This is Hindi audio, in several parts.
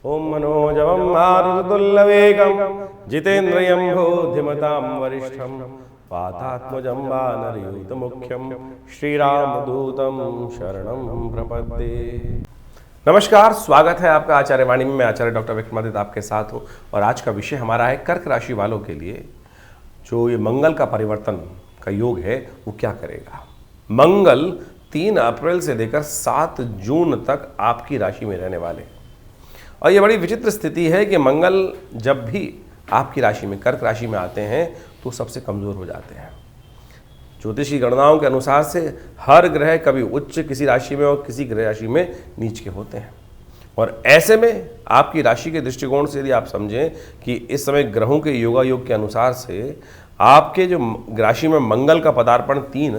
ओम मनोजवं मारुततुल्यवेगं जितेन्द्रियं बुद्धिमतां वरिष्ठं वातात्मजं वानरयूथमुख्यं श्रीरामदूतं शरणं प्रपद्ये। नमस्कार, स्वागत है आपका आचार्य वाणी में। मैं आचार्य डॉक्टर विक्रमादित्य आपके साथ हूँ और आज का विषय हमारा है कर्क राशि वालों के लिए जो ये मंगल का परिवर्तन का योग है वो क्या करेगा। मंगल 3 अप्रैल से लेकर 7 जून तक आपकी राशि में रहने वाले हैं और ये बड़ी विचित्र स्थिति है कि मंगल जब भी आपकी राशि में कर्क राशि में आते हैं तो सबसे कमज़ोर हो जाते हैं। ज्योतिषी गणनाओं के अनुसार से हर ग्रह कभी उच्च किसी राशि में और किसी ग्रह राशि में नीच के होते हैं और ऐसे में आपकी राशि के दृष्टिकोण से यदि आप समझें कि इस समय ग्रहों के योगायोग के अनुसार से आपके जो राशि में मंगल का पदार्पण 3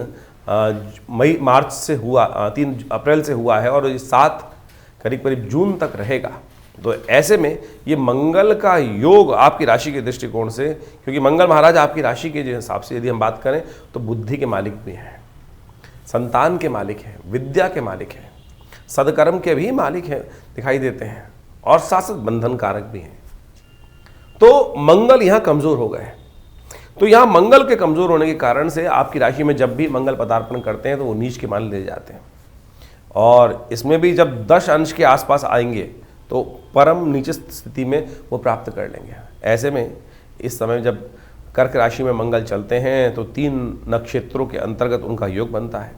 अप्रैल से हुआ है और ये 7 करीब जून तक रहेगा, तो ऐसे में ये मंगल का योग आपकी राशि के दृष्टिकोण से, क्योंकि मंगल महाराज आपकी राशि के हिसाब से यदि हम बात करें तो बुद्धि के मालिक भी हैं, संतान के मालिक हैं, विद्या के मालिक हैं, सदकर्म के भी मालिक हैं दिखाई देते हैं और साथ बंधन कारक भी हैं। तो मंगल यहाँ कमज़ोर हो गए। तो यहाँ मंगल के कमज़ोर होने के कारण से आपकी राशि में जब भी मंगल पदार्पण करते हैं तो वो नीच के मान ले जाते हैं और इसमें भी जब 10 अंश के आसपास आएंगे तो परम नीचे स्थिति में वो प्राप्त कर लेंगे। ऐसे में इस समय जब कर्क राशि में मंगल चलते हैं तो 3 नक्षत्रों के अंतर्गत उनका योग बनता है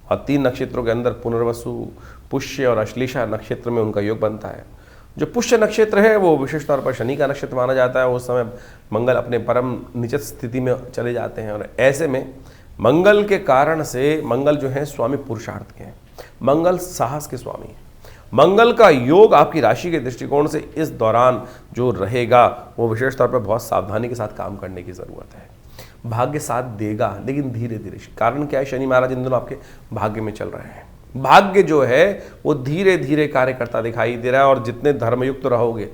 और 3 नक्षत्रों के अंदर पुनर्वसु, पुष्य और अश्लेषा नक्षत्र में उनका योग बनता है। जो पुष्य नक्षत्र है वो विशेष तौर पर शनि का नक्षत्र माना जाता है। उस समय मंगल अपने परम नीचे स्थिति में चले जाते हैं और ऐसे में मंगल के कारण से मंगल जो है स्वामी पुरुषार्थ के हैं, मंगल साहस के स्वामी हैं। मंगल का योग आपकी राशि के दृष्टिकोण से इस दौरान जो रहेगा वो विशेष तौर पर बहुत सावधानी के साथ काम करने की ज़रूरत है। भाग्य साथ देगा लेकिन धीरे धीरे। कारण क्या है, शनि महाराज इन दिनों आपके भाग्य में चल रहे हैं। भाग्य जो है वो धीरे धीरे कार्य करता दिखाई दे रहा है और जितने धर्मयुक्त रहोगे,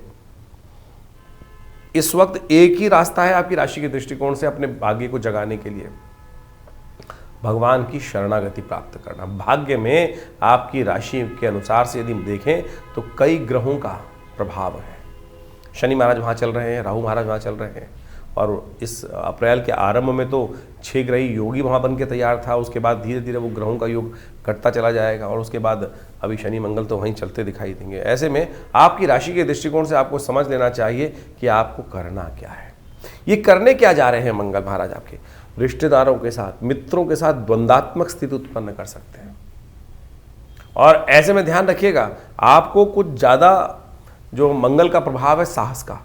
इस वक्त एक ही रास्ता है आपकी राशि के दृष्टिकोण से अपने भाग्य को जगाने के लिए, भगवान की शरणागति प्राप्त करना। भाग्य में आपकी राशि के अनुसार से यदि देखें तो कई ग्रहों का प्रभाव है। शनि महाराज वहाँ चल रहे हैं, राहु महाराज वहाँ चल रहे हैं और इस अप्रैल के आरंभ में तो 6 ग्रही योगी वहाँ बन के तैयार था। उसके बाद धीरे धीरे वो ग्रहों का योग घटता चला जाएगा और उसके बाद अभी शनि मंगल तो वहीं चलते दिखाई देंगे। ऐसे में आपकी राशि के दृष्टिकोण से आपको समझ लेना चाहिए कि आपको करना क्या है। ये करने क्या जा रहे हैं मंगल महाराज आपके रिश्तेदारों के साथ, मित्रों के साथ द्वंद्वात्मक स्थिति उत्पन्न कर सकते हैं और ऐसे में ध्यान रखिएगा आपको कुछ ज़्यादा जो मंगल का प्रभाव है साहस का,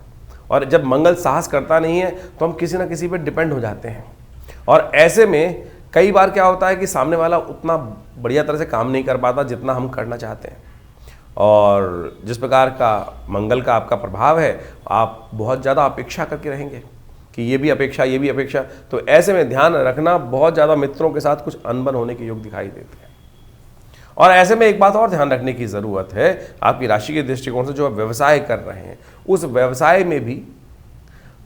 और जब मंगल साहस करता नहीं है तो हम किसी ना किसी पे डिपेंड हो जाते हैं और ऐसे में कई बार क्या होता है कि सामने वाला उतना बढ़िया तरह से काम नहीं कर पाता जितना हम करना चाहते हैं। और जिस प्रकार का मंगल का आपका प्रभाव है, आप बहुत ज़्यादा अपेक्षा करके रहेंगे कि ये भी अपेक्षा, तो ऐसे में ध्यान रखना बहुत ज़्यादा मित्रों के साथ कुछ अनबन होने के योग दिखाई देते हैं। और ऐसे में एक बात और ध्यान रखने की ज़रूरत है, आपकी राशि के दृष्टिकोण से जो आप व्यवसाय कर रहे हैं उस व्यवसाय में भी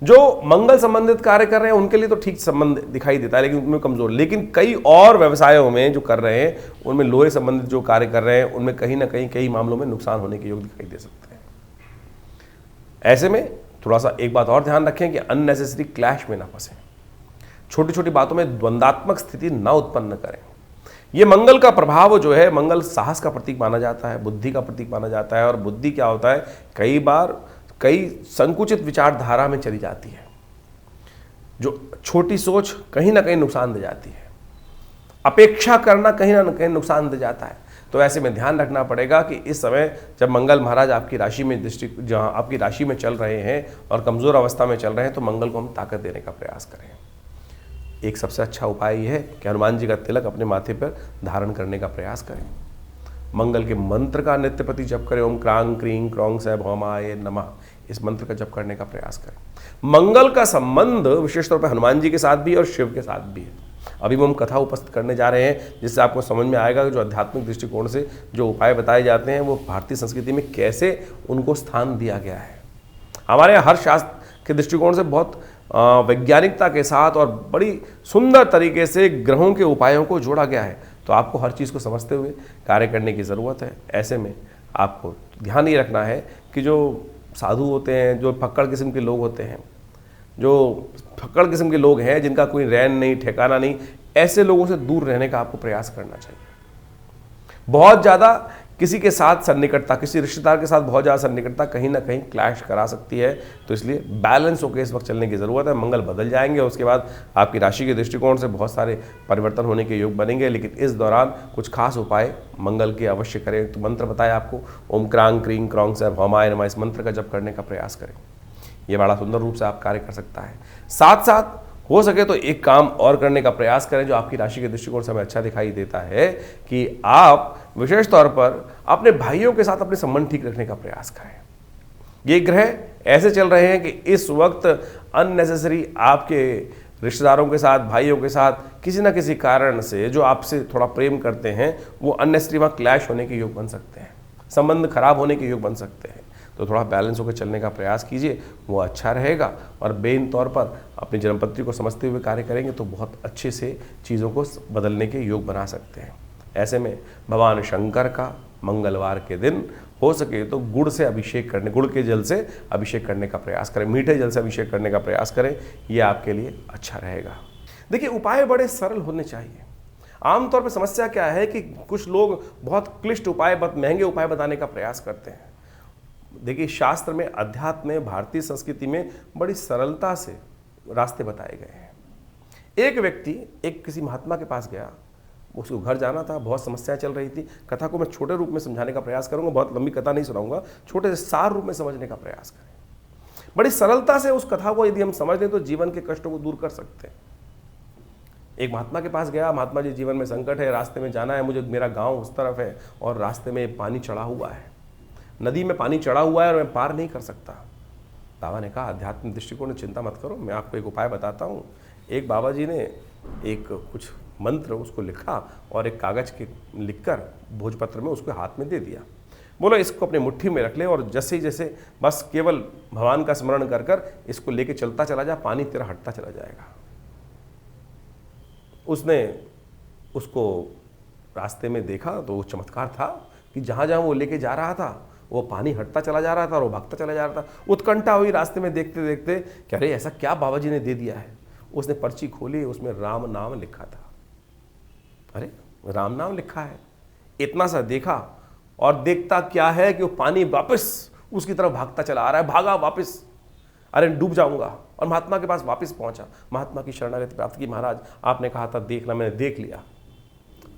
जो मंगल संबंधित कार्य कर रहे हैं उनके लिए तो ठीक संबंध दिखाई देता है लेकिन उनमें कमज़ोर। लेकिन कई और व्यवसायों में जो कर रहे हैं उनमें लोहे संबंधित जो कार्य कर रहे हैं उनमें कहीं ना कहीं कई मामलों में नुकसान होने के योग दिखाई दे सकते हैं। ऐसे में थोड़ा सा एक बात और ध्यान रखें कि अननेसेसरी क्लैश में ना फंसें, छोटी छोटी बातों में द्वंद्वात्मक स्थिति ना उत्पन्न करें। ये मंगल का प्रभाव जो है, मंगल साहस का प्रतीक माना जाता है, बुद्धि का प्रतीक माना जाता है और बुद्धि क्या होता है, कई बार कई संकुचित विचारधारा में चली जाती है, जो छोटी सोच कहीं ना कहीं नुकसान दे जाती है, अपेक्षा करना कहीं ना कहीं नुकसान दे जाता है। तो ऐसे में ध्यान रखना पड़ेगा कि इस समय जब मंगल महाराज आपकी राशि में जहाँ आपकी राशि में चल रहे हैं और कमज़ोर अवस्था में चल रहे हैं तो मंगल को हम ताकत देने का प्रयास करें। एक सबसे अच्छा उपाय यह है कि हनुमान जी का तिलक अपने माथे पर धारण करने का प्रयास करें। मंगल के मंत्र का नित्य प्रति जप करें, ओम क्रांग क्रीं क्रौंग सै भौमाय नमः, इस मंत्र का जप करने का प्रयास करें। मंगल का संबंध विशेष तौर पर हनुमान जी के साथ भी और शिव के साथ भी है। अभी हम कथा उपस्थित करने जा रहे हैं जिससे आपको समझ में आएगा कि जो आध्यात्मिक दृष्टिकोण से जो उपाय बताए जाते हैं वो भारतीय संस्कृति में कैसे उनको स्थान दिया गया है। हमारे यहाँ हर शास्त्र के दृष्टिकोण से बहुत वैज्ञानिकता के साथ और बड़ी सुंदर तरीके से ग्रहों के उपायों को जोड़ा गया है। तो आपको हर चीज़ को समझते हुए कार्य करने की ज़रूरत है। ऐसे में आपको ध्यान ये रखना है कि कि जो साधु होते हैं, जो फक्कड़ किस्म के लोग होते हैं, जो फक्कड़ किस्म के लोग हैं जिनका कोई रैन नहीं, ठिकाना नहीं, ऐसे लोगों से दूर रहने का आपको प्रयास करना चाहिए। बहुत ज़्यादा किसी के साथ सन्निकटता, किसी रिश्तेदार के साथ बहुत ज़्यादा सन्निकटता कहीं ना कहीं क्लैश करा सकती है, तो इसलिए बैलेंस होकर इस वक्त चलने की ज़रूरत है। मंगल बदल जाएंगे, उसके बाद आपकी राशि के दृष्टिकोण से बहुत सारे परिवर्तन होने के योग बनेंगे, लेकिन इस दौरान कुछ खास उपाय मंगल के अवश्य करें। तो मंत्र बताया आपको, ओम क्रांग क्रीं क्रौंग से हमाय नमः, इस मंत्र का जप करने का प्रयास करें। ये बड़ा सुंदर रूप से आप कार्य कर सकता है। साथ साथ हो सके तो एक काम और करने का प्रयास करें जो आपकी राशि के दृष्टिकोण से हमें अच्छा दिखाई देता है, कि आप विशेष तौर पर अपने भाइयों के साथ अपने संबंध ठीक रखने का प्रयास करें। ये ग्रह ऐसे चल रहे हैं कि इस वक्त अननेसेसरी आपके रिश्तेदारों के साथ, भाइयों के साथ किसी न किसी कारण से जो आपसे थोड़ा प्रेम करते हैं, वो अननेसेसरी वहाँ क्लैश होने के योग बन सकते हैं, संबंध खराब होने के योग बन सकते हैं। तो थोड़ा बैलेंस होकर चलने का प्रयास कीजिए, वो अच्छा रहेगा। और बेन तौर पर अपनी जन्मपत्री को समझते हुए कार्य करेंगे तो बहुत अच्छे से चीज़ों को बदलने के योग बना सकते हैं। ऐसे में भगवान शंकर का मंगलवार के दिन हो सके तो गुड़ से अभिषेक करने, गुड़ के जल से अभिषेक करने का प्रयास करें, मीठे जल से अभिषेक करने का प्रयास करें, ये आपके लिए अच्छा रहेगा। देखिए, उपाय बड़े सरल होने चाहिए। आमतौर पर समस्या क्या है कि कुछ लोग बहुत क्लिष्ट उपाय, बहुत महंगे उपाय बताने का प्रयास करते हैं। देखिए, शास्त्र में, अध्यात्म में, भारतीय संस्कृति में बड़ी सरलता से रास्ते बताए गए हैं। एक व्यक्ति एक किसी महात्मा के पास गया, उसको घर जाना था, बहुत समस्याएं चल रही थी। कथा को मैं छोटे रूप में समझाने का प्रयास करूंगा, बहुत लंबी कथा नहीं सुनाऊंगा, छोटे से सार रूप में समझने का प्रयास करें। बड़ी सरलता से उस कथा को यदि हम समझ लें तो जीवन के कष्टों को दूर कर सकते हैं। एक महात्मा के पास गया, महात्मा जी, जीवन में संकट है, रास्ते में जाना है मुझे, मेरा गाँव उस तरफ है और रास्ते में पानी चढ़ा हुआ है, नदी में पानी चढ़ा हुआ है और मैं पार नहीं कर सकता। बाबा ने कहा, आध्यात्मिक दृष्टिकोण, चिंता मत करो, मैं आपको एक उपाय बताता हूँ। एक बाबा जी ने एक कुछ मंत्र उसको लिखा और एक कागज के लिखकर भोजपत्र में उसको हाथ में दे दिया। बोलो, इसको अपनी मुट्ठी में रख ले और जैसे जैसे बस केवल भगवान का स्मरण कर कर इसको लेके चलता चला जा, पानी तेरा हटता चला जाएगा। उसने उसको रास्ते में देखा तो वो चमत्कार था कि जहाँ जहाँ वो लेके जा रहा था वो पानी हटता चला जा रहा था और वो भागता चला जा रहा था। उत्कंठा हुई रास्ते में देखते देखते, कह रहे ऐसा क्या बाबा जी ने दे दिया है। उसने पर्ची खोली, उसमें राम नाम लिखा था। अरे, राम नाम लिखा है, इतना सा देखा और देखता क्या है कि वो पानी वापस उसकी तरफ भागता चला आ रहा है। भागा वापस, अरे डूब जाऊंगा, और महात्मा के पास वापस पहुंचा, महात्मा की शरणागति प्राप्त की। महाराज, आपने कहा था देखना, मैंने देख लिया।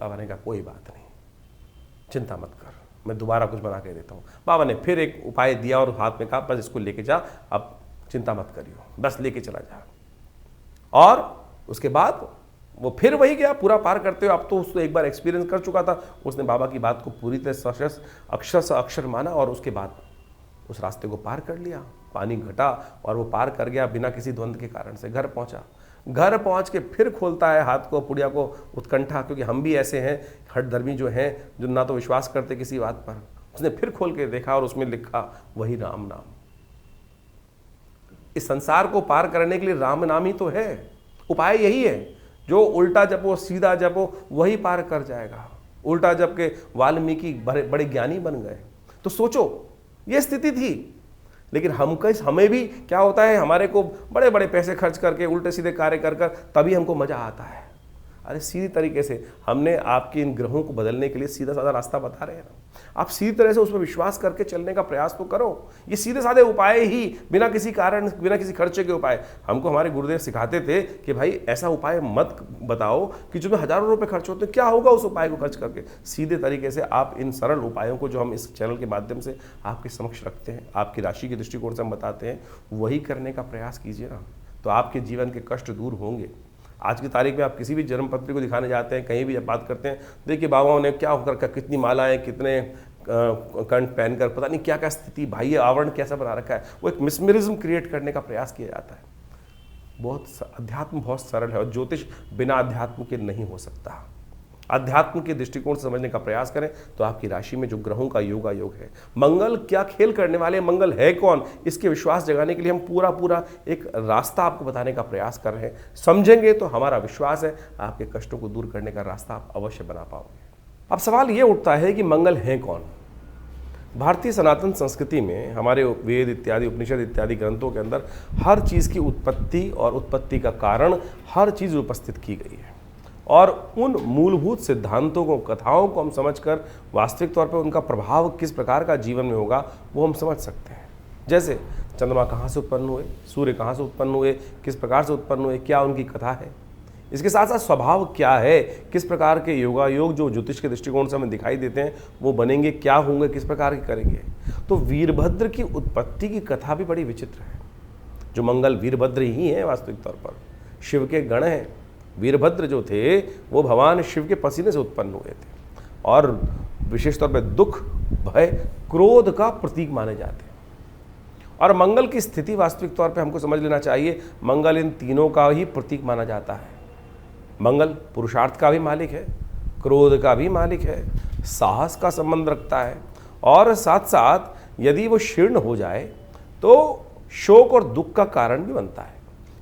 बाबा ने कहा, कोई बात नहीं, चिंता मत कर, मैं दोबारा कुछ बना के देता हूँ। बाबा ने फिर एक उपाय दिया और हाथ में कहा, बस इसको लेके जा, अब चिंता मत करियो, बस लेके चला जा। और उसके बाद वो फिर वही गया पूरा पार करते हुए। अब तो उसको एक बार एक्सपीरियंस कर चुका था, उसने बाबा की बात को पूरी तरह अक्षर से अक्षर माना और उसके बाद उस रास्ते को पार कर लिया। पानी घटा और वो पार कर गया बिना किसी द्वंद्व के कारण से। घर पहुंचा, घर पहुंच के फिर खोलता है हाथ को, पुड़िया को, उत्कंठा, क्योंकि हम भी ऐसे हैं हठधर्मी जो हैं, जो ना तो विश्वास करते किसी बात पर। उसने फिर खोल के देखा और उसमें लिखा वही राम नाम। इस संसार को पार करने के लिए राम नाम ही तो है। उपाय यही है, जो उल्टा जपो, सीधा जपो, वही पार कर जाएगा। उल्टा जप के वाल्मीकि बड़े ज्ञानी बन गए। तो सोचो, ये स्थिति थी, लेकिन हमें भी क्या होता है, हमारे को बड़े बड़े पैसे खर्च करके उल्टे सीधे कार्य कर कर तभी हमको मजा आता है। अरे सीधी तरीके से हमने आपके इन ग्रहों को बदलने के लिए सीधा साधा रास्ता बता रहे हैं ना, आप सीधी तरह से उस पर विश्वास करके चलने का प्रयास तो करो। ये सीधे साधे उपाय ही, बिना किसी कारण, बिना किसी खर्चे के उपाय। हमको हमारे गुरुदेव सिखाते थे कि भाई ऐसा उपाय मत बताओ कि जो हज़ारों रुपए खर्च होते, क्या होगा उस उपाय को खर्च करके। सीधे तरीके से आप इन सरल उपायों को जो हम इस चैनल के माध्यम से आपके समक्ष रखते हैं, आपकी राशि के दृष्टिकोण से हम बताते हैं, वही करने का प्रयास कीजिए ना, तो आपके जीवन के कष्ट दूर होंगे। आज की तारीख में आप किसी भी जन्मपत्री को दिखाने जाते हैं, कहीं भी जब बात करते हैं, देखिए बाबाओं ने क्या होकर, कितनी मालाएं, कितने कंठ पहनकर, पता नहीं क्या क्या स्थिति, बाह्य आवरण कैसा बना रखा है। वो एक मिसमरिज्म क्रिएट करने का प्रयास किया जाता है। अध्यात्म बहुत सरल है और ज्योतिष बिना अध्यात्म के नहीं हो सकता। अध्यात्म के दृष्टिकोण से समझने का प्रयास करें तो आपकी राशि में जो ग्रहों का योग है, मंगल क्या खेल करने वाले, मंगल है कौन, इसके विश्वास जगाने के लिए हम पूरा एक रास्ता आपको बताने का प्रयास कर रहे हैं। समझेंगे तो हमारा विश्वास है आपके कष्टों को दूर करने का रास्ता आप अवश्य बना पाओगे। अब सवाल ये उठता है कि मंगल है कौन। भारतीय सनातन संस्कृति में हमारे वेद इत्यादि उपनिषद इत्यादि ग्रंथों के अंदर हर चीज़ की उत्पत्ति और उत्पत्ति का कारण हर चीज़ उपस्थित की गई है, और उन मूलभूत सिद्धांतों को, कथाओं को हम समझकर वास्तविक तौर पर उनका प्रभाव किस प्रकार का जीवन में होगा वो हम समझ सकते हैं। जैसे चंद्रमा कहाँ से उत्पन्न हुए, सूर्य कहाँ से उत्पन्न हुए, किस प्रकार से उत्पन्न हुए, क्या उनकी कथा है, इसके साथ साथ स्वभाव क्या है, किस प्रकार के योगायोग जो ज्योतिष के दृष्टिकोण से हमें दिखाई देते हैं वो बनेंगे, क्या होंगे, किस प्रकार के करेंगे। तो वीरभद्र की उत्पत्ति की कथा भी बड़ी विचित्र है। जो मंगल वीरभद्र ही है, वास्तविक तौर पर शिव के गण हैं। वीरभद्र जो थे वो भगवान शिव के पसीने से उत्पन्न हुए थे और विशेष तौर पर दुख, भय, क्रोध का प्रतीक माने जाते हैं। और मंगल की स्थिति वास्तविक तौर पे हमको समझ लेना चाहिए, मंगल इन तीनों का ही प्रतीक माना जाता है। मंगल पुरुषार्थ का भी मालिक है, क्रोध का भी मालिक है, साहस का संबंध रखता है, और साथ साथ यदि वो शीर्ण हो जाए तो शोक और दुख का कारण भी बनता है।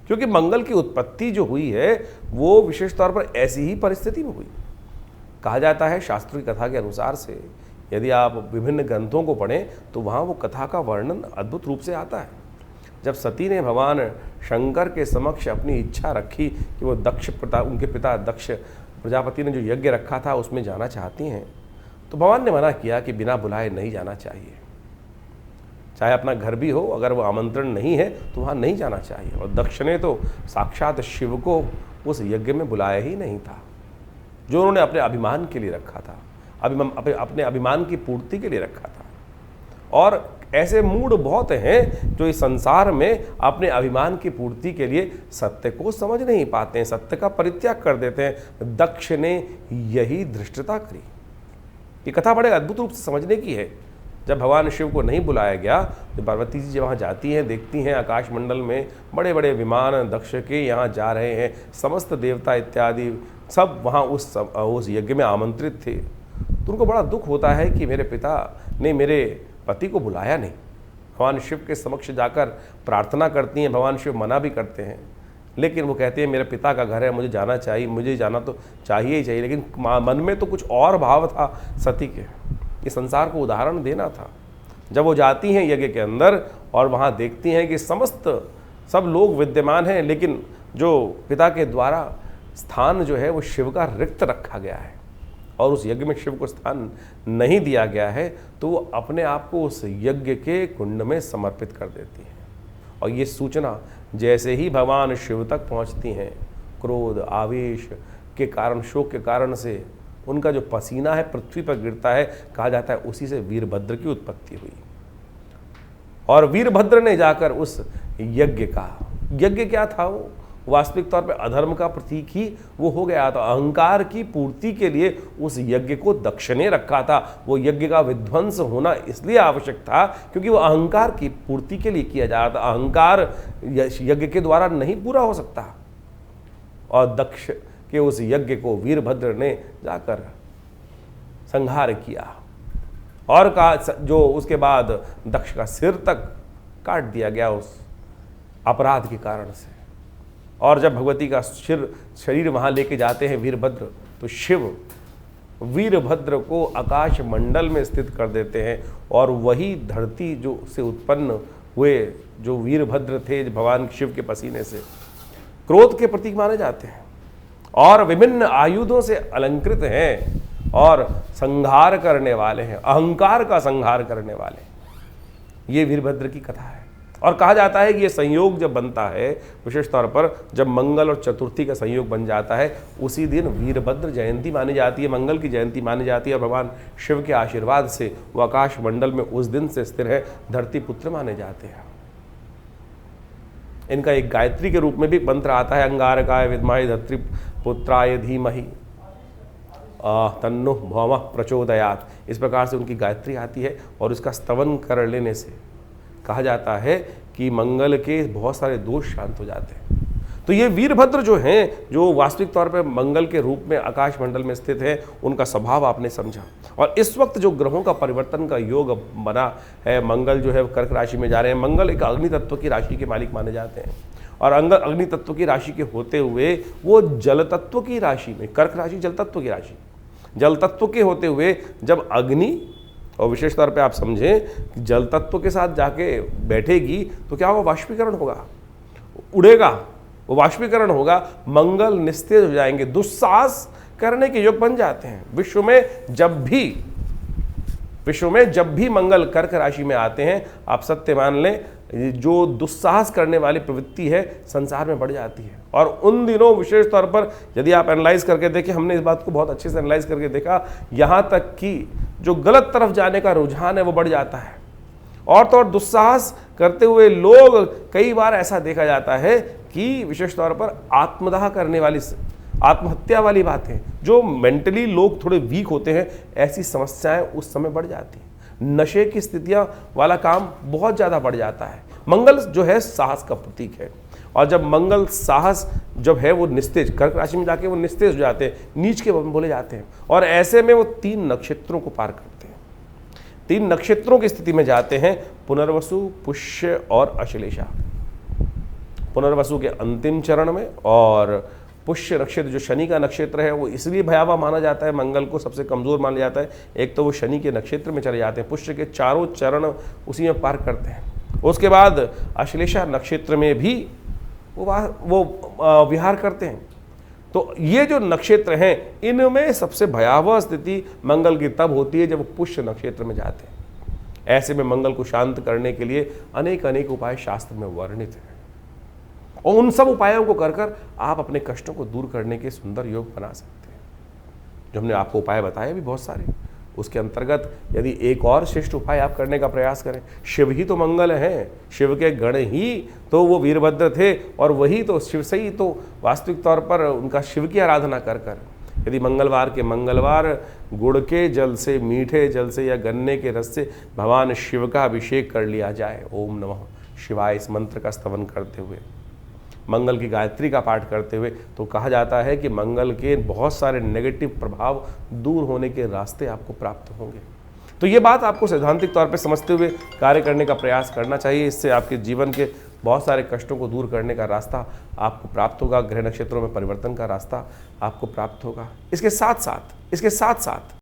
क्योंकि मंगल की उत्पत्ति जो हुई है वो विशेष तौर पर ऐसी ही परिस्थिति में हुई। कहा जाता है शास्त्रों की कथा के अनुसार से, यदि आप विभिन्न ग्रंथों को पढ़ें तो वहाँ वो कथा का वर्णन अद्भुत रूप से आता है। जब सती ने भगवान शंकर के समक्ष अपनी इच्छा रखी कि वो उनके पिता दक्ष प्रजापति ने जो यज्ञ रखा था उसमें जाना चाहती हैं, तो भगवान ने मना किया कि बिना बुलाए नहीं जाना चाहिए। चाहे अपना घर भी हो, अगर वो आमंत्रण नहीं है तो वहाँ नहीं जाना चाहिए। और दक्ष ने तो साक्षात शिव को उस यज्ञ में बुलाया ही नहीं था, जो उन्होंने अपने अभिमान के लिए रखा था, अपने अभिमान की पूर्ति के लिए रखा था। और ऐसे मूड बहुत हैं जो इस संसार में अपने अभिमान की पूर्ति के लिए सत्य को समझ नहीं पाते हैं, सत्य का परित्याग कर देते हैं। दक्ष ने यही धृष्टता करी। ये कथा बड़े अद्भुत रूप से समझने की है। जब भगवान शिव को नहीं बुलाया गया तो पार्वती जी वहाँ जाती हैं, देखती हैं आकाशमंडल में बड़े बड़े विमान दक्ष के यहाँ जा रहे हैं, समस्त देवता इत्यादि सब वहाँ उस यज्ञ में आमंत्रित थे। तो उनको बड़ा दुख होता है कि मेरे पिता ने मेरे पति को बुलाया नहीं। भगवान शिव के समक्ष जाकर प्रार्थना करती हैं, भगवान शिव मना भी करते हैं, लेकिन वो कहते हैं मेरे पिता का घर है, मुझे जाना चाहिए, मुझे जाना तो चाहिए ही चाहिए। लेकिन मन में तो कुछ और भाव था सती के, ये संसार को उदाहरण देना था। जब वो जाती हैं यज्ञ के अंदर और वहाँ देखती हैं कि सब लोग विद्यमान हैं, लेकिन जो पिता के द्वारा स्थान जो है वो शिव का रिक्त रखा गया है और उस यज्ञ में शिव को स्थान नहीं दिया गया है, तो वो अपने आप को उस यज्ञ के कुंड में समर्पित कर देती हैं। और ये सूचना जैसे ही भगवान शिव तक पहुंचती हैं, क्रोध, आवेश के कारण, शोक के कारण से उनका जो पसीना है पृथ्वी पर गिरता है, कहा जाता है उसी से वीरभद्र की उत्पत्ति हुई। और वीरभद्र ने जाकर उस यज्ञ क्या था, वो वास्तविक तौर पे अधर्म का प्रतीक ही वो हो गया था। अहंकार की पूर्ति के लिए उस यज्ञ को दक्ष ने रखा था। वो यज्ञ का विध्वंस होना इसलिए आवश्यक था क्योंकि वो अहंकार की पूर्ति के लिए किया जा रहा था। अहंकार यज्ञ के द्वारा नहीं पूरा हो सकता, और दक्ष के उस यज्ञ को वीरभद्र ने जाकर संहार किया और जो उसके बाद दक्ष का सिर तक काट दिया गया उस अपराध के कारण से। और जब भगवती का शरीर वहाँ लेके जाते हैं वीरभद्र, तो शिव वीरभद्र को आकाश मंडल में स्थित कर देते हैं, और वही धरती जो से उत्पन्न हुए जो वीरभद्र थे भगवान शिव के पसीने से, क्रोध के प्रतीक माने जाते हैं और विभिन्न आयुधों से अलंकृत हैं और संहार करने वाले हैं, अहंकार का संहार करने वाले। ये वीरभद्र की कथा है। और कहा जाता है कि ये संयोग जब बनता है, विशेष तौर पर जब मंगल और चतुर्थी का संयोग बन जाता है, उसी दिन वीरभद्र जयंती मानी जाती है, मंगल की जयंती मानी जाती है। और भगवान शिव के आशीर्वाद से वो आकाश मंडल में उस दिन से स्थिर है, धरती पुत्र माने जाते हैं। इनका एक गायत्री के रूप में भी मंत्र आता है, अंगारकाय विद्महे धरित्री पुत्राय धीमहि तन्नो भौमः प्रचोदयात्। इस प्रकार से उनकी गायत्री आती है और उसका स्तवन कर लेने से कहा जाता है कि मंगल के बहुत सारे दोष शांत हो जाते हैं। तो ये वीरभद्र जो हैं, जो वास्तविक तौर पर मंगल के रूप में आकाश मंडल में स्थित है, उनका स्वभाव आपने समझा। और इस वक्त जो ग्रहों का परिवर्तन का योग बना है, मंगल जो है कर्क राशि में जा रहे हैं। मंगल एक अग्नि तत्व की राशि के मालिक माने जाते हैं, और अग्नि तत्व की राशि के होते हुए वो जल तत्व की राशि में, कर्क राशि जल तत्व की राशि, जल तत्व के होते हुए जब अग्नि और विशेष तौर पे आप समझें कि जल तत्व के साथ जाके बैठेगी तो क्या होगा, वाष्पीकरण होगा, उड़ेगा, वो वाष्पीकरण होगा, मंगल निस्तेज हो जाएंगे, दुस्साहस करने के योग बन जाते हैं। विश्व में जब भी मंगल कर्क राशि में आते हैं, आप सत्य मान लें, जो दुस्साहस करने वाली प्रवृत्ति है संसार में बढ़ जाती है। और उन दिनों विशेष तौर पर यदि आप एनालाइज करके देखें, हमने इस बात को बहुत अच्छे से एनालाइज करके देखा, यहाँ तक कि जो गलत तरफ जाने का रुझान है वो बढ़ जाता है। और तो और दुस्साहस करते हुए लोग, कई बार ऐसा देखा जाता है कि विशेष तौर पर आत्मदाह करने वाली, आत्महत्या वाली बातें, जो मेंटली लोग थोड़े वीक होते हैं, ऐसी समस्याएं उस समय बढ़ जाती हैं। नशे की स्थितियां वाला काम बहुत ज़्यादा बढ़ जाता है। मंगल जो है साहस का प्रतीक है, और जब मंगल साहस जब है वो निस्तेज, कर्क राशि में जाके वो निस्तेज हो जाते हैं, नीच के बोले जाते हैं, और ऐसे में वो 3 नक्षत्रों को पार करते हैं। 3 नक्षत्रों की स्थिति में जाते हैं, पुनर्वसु, पुष्य और अश्लेषा। पुनर्वसु के अंतिम चरण में, और पुष्य नक्षत्र जो शनि का नक्षत्र है, वो इसलिए भयावह माना जाता है, मंगल को सबसे कमजोर माना जाता है। एक तो वो शनि के नक्षत्र में चले जाते हैं, पुष्य के चारों चरण उसी में पार करते हैं। उसके बाद अश्लेषा नक्षत्र में भी वो विहार करते हैं। तो ये जो नक्षत्र हैं, इनमें सबसे भयावह स्थिति मंगल की तब होती है जब वो पुष्य नक्षत्र में जाते हैं। ऐसे में मंगल को शांत करने के लिए अनेक उपाय शास्त्र में वर्णित हैं, और उन सब उपायों को कर आप अपने कष्टों को दूर करने के सुंदर योग बना सकते हैं। जो हमने आपको उपाय बताए भी बहुत सारे, उसके अंतर्गत यदि एक और श्रेष्ठ उपाय आप करने का प्रयास करें, शिव ही तो मंगल हैं, शिव के गण ही तो वो वीरभद्र थे, और वही तो शिव से ही तो वास्तविक तौर पर उनका शिव की आराधना कर यदि मंगलवार के मंगलवार गुड़ के जल से, मीठे जल से या गन्ने के रस से भगवान शिव का अभिषेक कर लिया जाए, ओम नमः शिवाय इस मंत्र का स्तवन करते हुए, मंगल की गायत्री का पाठ करते हुए, तो कहा जाता है कि मंगल के बहुत सारे नेगेटिव प्रभाव दूर होने के रास्ते आपको प्राप्त होंगे। तो ये बात आपको सैद्धांतिक तौर पे समझते हुए कार्य करने का प्रयास करना चाहिए। इससे आपके जीवन के बहुत सारे कष्टों को दूर करने का रास्ता आपको प्राप्त होगा, ग्रह नक्षत्रों में परिवर्तन का रास्ता आपको प्राप्त होगा। इसके साथ साथ